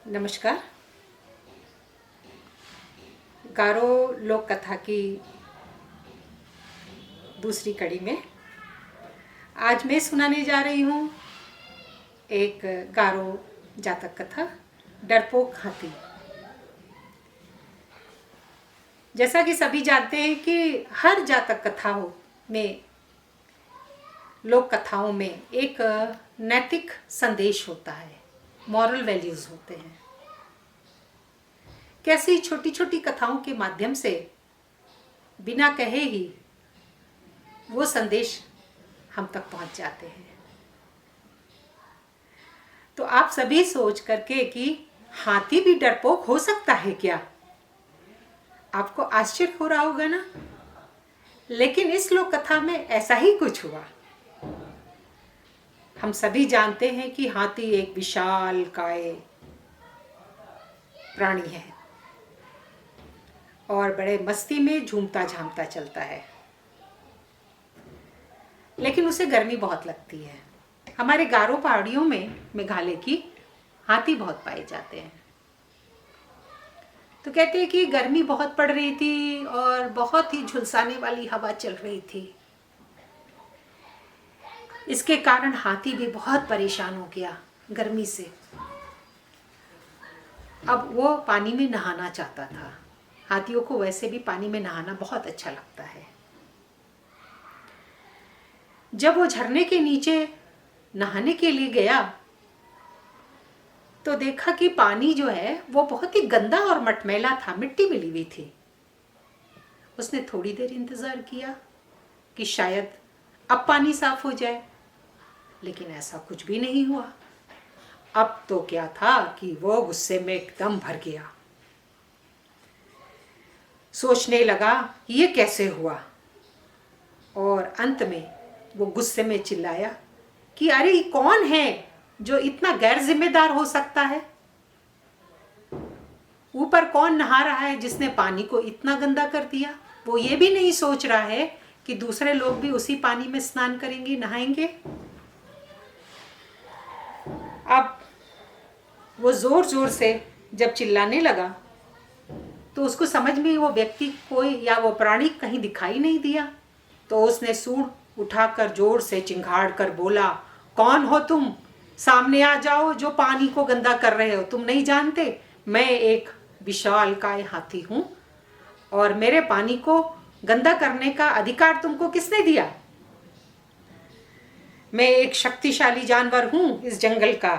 नमस्कार। गारो लोक कथा की दूसरी कड़ी में आज मैं सुनाने जा रही हूँ एक गारो जातक कथा, डरपोक हाथी। जैसा कि सभी जानते हैं कि हर जातक कथाओं में, लोक कथाओं में एक नैतिक संदेश होता है, मॉरल वैल्यूज होते हैं। कैसी छोटी छोटी कथाओं के माध्यम से बिना कहे ही वो संदेश हम तक पहुंच जाते हैं। तो आप सभी सोच करके कि हाथी भी डरपोक हो सकता है क्या, आपको आश्चर्य हो रहा होगा ना। लेकिन इस लोक कथा में ऐसा ही कुछ हुआ। हम सभी जानते हैं कि हाथी एक विशाल काय प्राणी है और बड़े मस्ती में झूमता झामता चलता है, लेकिन उसे गर्मी बहुत लगती है। हमारे गारो पहाड़ियों में मेघालय की हाथी बहुत पाए जाते हैं। तो कहते हैं कि गर्मी बहुत पड़ रही थी और बहुत ही झुलसाने वाली हवा चल रही थी। इसके कारण हाथी भी बहुत परेशान हो गया गर्मी से। अब वो पानी में नहाना चाहता था। हाथियों को वैसे भी पानी में नहाना बहुत अच्छा लगता है। जब वो झरने के नीचे नहाने के लिए गया तो देखा कि पानी जो है वो बहुत ही गंदा और मटमैला था, मिट्टी मिली हुई थी। उसने थोड़ी देर इंतजार किया कि शायद अब पानी साफ हो जाए, लेकिन ऐसा कुछ भी नहीं हुआ। अब तो क्या था कि वो गुस्से में एकदम भर गया। सोचने लगा कि ये कैसे हुआ, और अंत में वो गुस्से में चिल्लाया कि अरे ये कौन है जो इतना गैर जिम्मेदार हो सकता है। ऊपर कौन नहा रहा है जिसने पानी को इतना गंदा कर दिया। वो ये भी नहीं सोच रहा है कि दूसरे लोग भी उसी पानी में स्नान करेंगे, नहाएंगे। अब वो जोर जोर से जब चिल्लाने लगा तो उसको समझ में वो व्यक्ति कोई या वो प्राणी कहीं दिखाई नहीं दिया। तो उसने सूंड उठाकर जोर से चिंघाड़ कर बोला, कौन हो तुम? सामने आ जाओ, जो पानी को गंदा कर रहे हो। तुम नहीं जानते मैं एक विशालकाय हाथी हूं और मेरे पानी को गंदा करने का अधिकार तुमको किसने दिया? मैं एक शक्तिशाली जानवर हूं इस जंगल का।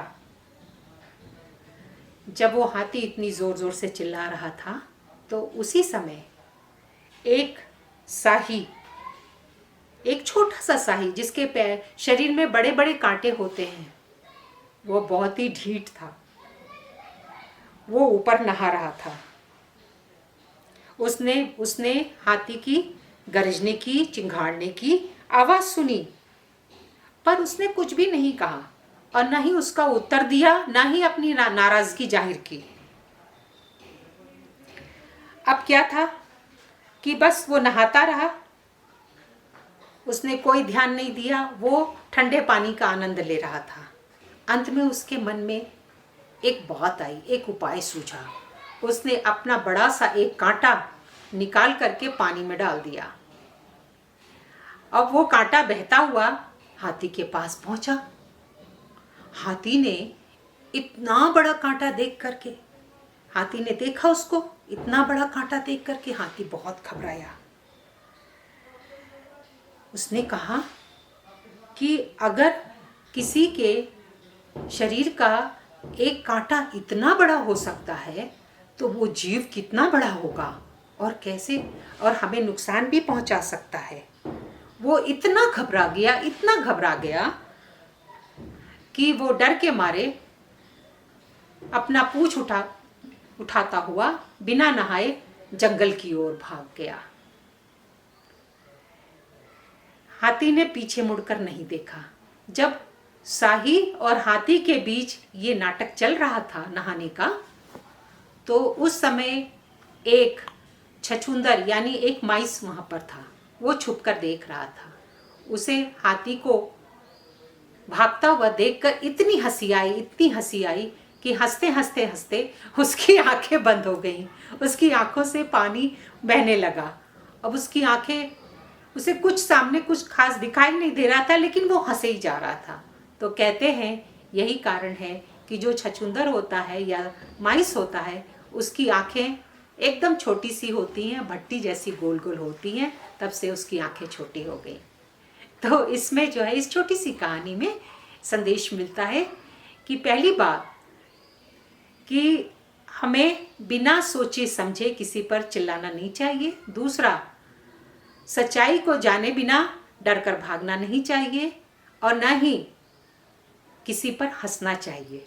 जब वो हाथी इतनी जोर जोर से चिल्ला रहा था तो उसी समय एक शाही, एक छोटा सा शाही जिसके पैर शरीर में बड़े बड़े कांटे होते हैं, वो बहुत ही ढीठ था। वो ऊपर नहा रहा था। उसने उसने हाथी की गरजने की, चिंघाड़ने की आवाज सुनी, पर उसने कुछ भी नहीं कहा और ना ही उसका उत्तर दिया, ना ही अपनी नाराजगी जाहिर की। अब क्या था कि बस वो नहाता रहा। उसने कोई ध्यान नहीं दिया, वो ठंडे पानी का आनंद ले रहा था। अंत में उसके मन में एक बात आई, एक उपाय सूझा। उसने अपना बड़ा सा एक कांटा निकाल करके पानी में डाल दिया। अब वो कांटा बहता हुआ हाथी के पास पहुंचा। हाथी ने इतना बड़ा कांटा देख करके, हाथी ने देखा उसको, इतना बड़ा कांटा देख करके हाथी बहुत घबराया। उसने कहा कि अगर किसी के शरीर का एक कांटा इतना बड़ा हो सकता है तो वो जीव कितना बड़ा होगा और कैसे, और हमें नुकसान भी पहुंचा सकता है। वो इतना घबरा गया, इतना घबरा गया कि वो डर के मारे अपना पूंछ उठाता हुआ बिना नहाए जंगल की ओर भाग गया। हाथी ने पीछे मुड़कर नहीं देखा। जब शाही और हाथी के बीच ये नाटक चल रहा था नहाने का, तो उस समय एक छछूंदर यानी एक माइस वहां पर था। वो छुपकर देख रहा था। उसे हाथी को भागता हुआ देखकर इतनी हंसी आई, इतनी हंसी आई कि हंसते हंसते हंसते उसकी आंखें बंद हो गईं, उसकी आंखों से पानी बहने लगा। अब उसकी आंखें, उसे कुछ सामने कुछ खास दिखाई नहीं दे रहा था, लेकिन वो हंसे ही जा रहा था। तो कहते हैं यही कारण है कि जो छछूंदर होता है या माइस होता है, उसकी आंखें एकदम छोटी सी होती हैं, भट्टी जैसी गोल गोल होती हैं, तब से उसकी आंखें छोटी हो गई। तो इसमें जो है, इस छोटी सी कहानी में संदेश मिलता है कि पहली बात कि हमें बिना सोचे समझे किसी पर चिल्लाना नहीं चाहिए। दूसरा, सच्चाई को जाने बिना डर कर भागना नहीं चाहिए, और न ही किसी पर हंसना चाहिए।